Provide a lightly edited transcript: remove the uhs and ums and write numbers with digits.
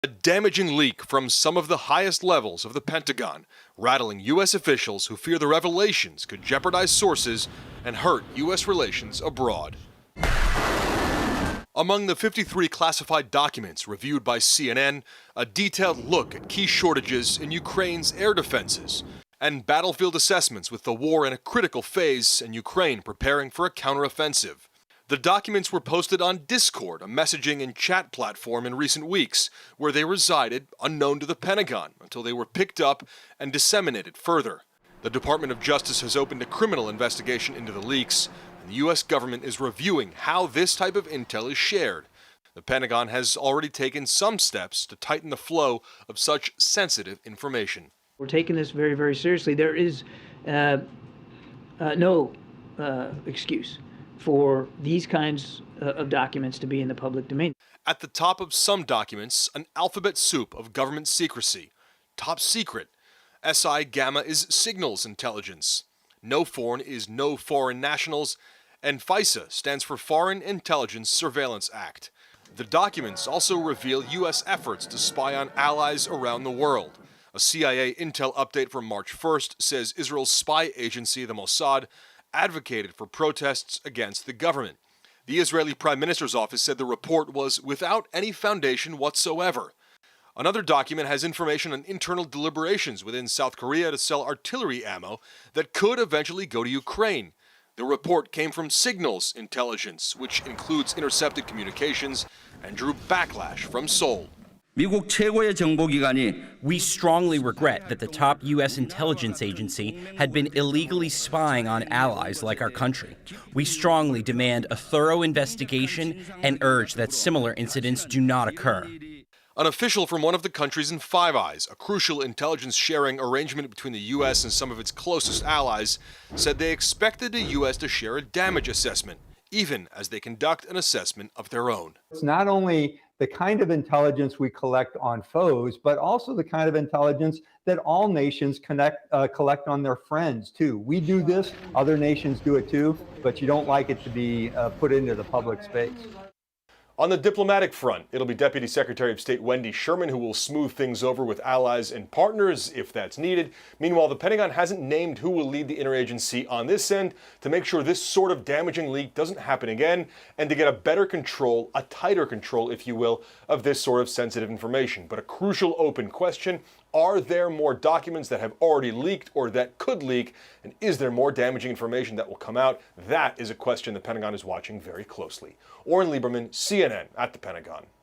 A damaging leak from some of the highest levels of the Pentagon, rattling U.S. officials who fear the revelations could jeopardize sources and hurt U.S. relations abroad. Among the 53 classified documents reviewed by CNN, a detailed look at key shortages in Ukraine's air defenses and battlefield assessments with the war in a critical phase and Ukraine preparing for a counteroffensive. The documents were posted on Discord, a messaging and chat platform, in recent weeks, where they resided unknown to the Pentagon until they were picked up and disseminated further. The Department of Justice has opened a criminal investigation into the leaks, and the U.S. government is reviewing how this type of intel is shared. The Pentagon has already taken some steps to tighten the flow of such sensitive information. We're taking this very, very seriously. There is no excuse for these kinds of documents to be in the public domain. At the top of some documents, an alphabet soup of government secrecy. Top secret. SI Gamma is signals intelligence. No foreign is no foreign nationals, and FISA stands for Foreign Intelligence Surveillance Act. The documents also reveal U.S. efforts to spy on allies around the world. A CIA intel update from March 1st says Israel's spy agency, the Mossad, advocated for protests against the government. The Israeli Prime Minister's office said the report was without any foundation whatsoever. Another document has information on internal deliberations within South Korea to sell artillery ammo that could eventually go to Ukraine. The report came from Signals Intelligence, which includes intercepted communications, and drew backlash from Seoul. 미국 최고의 정보기관이 We strongly regret that the top U.S. intelligence agency had been illegally spying on allies like our country. We strongly demand a thorough investigation and urge that similar incidents do not occur. An official from one of the countries in Five Eyes, a crucial intelligence sharing arrangement between the U.S. and some of its closest allies, said they expected the U.S. to share a damage assessment, even as they conduct an assessment of their own. It's not only the kind of intelligence we collect on foes, but also the kind of intelligence that all nations collect on their friends too. We do this, other nations do it too, but you don't like it to be put into the public space. On the diplomatic front, it'll be Deputy Secretary of State Wendy Sherman who will smooth things over with allies and partners if that's needed. Meanwhile, the Pentagon hasn't named who will lead the interagency on this end to make sure this sort of damaging leak doesn't happen again and to get a better control, a tighter control, if you will, of this sort of sensitive information. But a crucial open question: are there more documents that have already leaked or that could leak? And is there more damaging information that will come out? That is a question the Pentagon is watching very closely. Oren Lieberman, CNN at the Pentagon.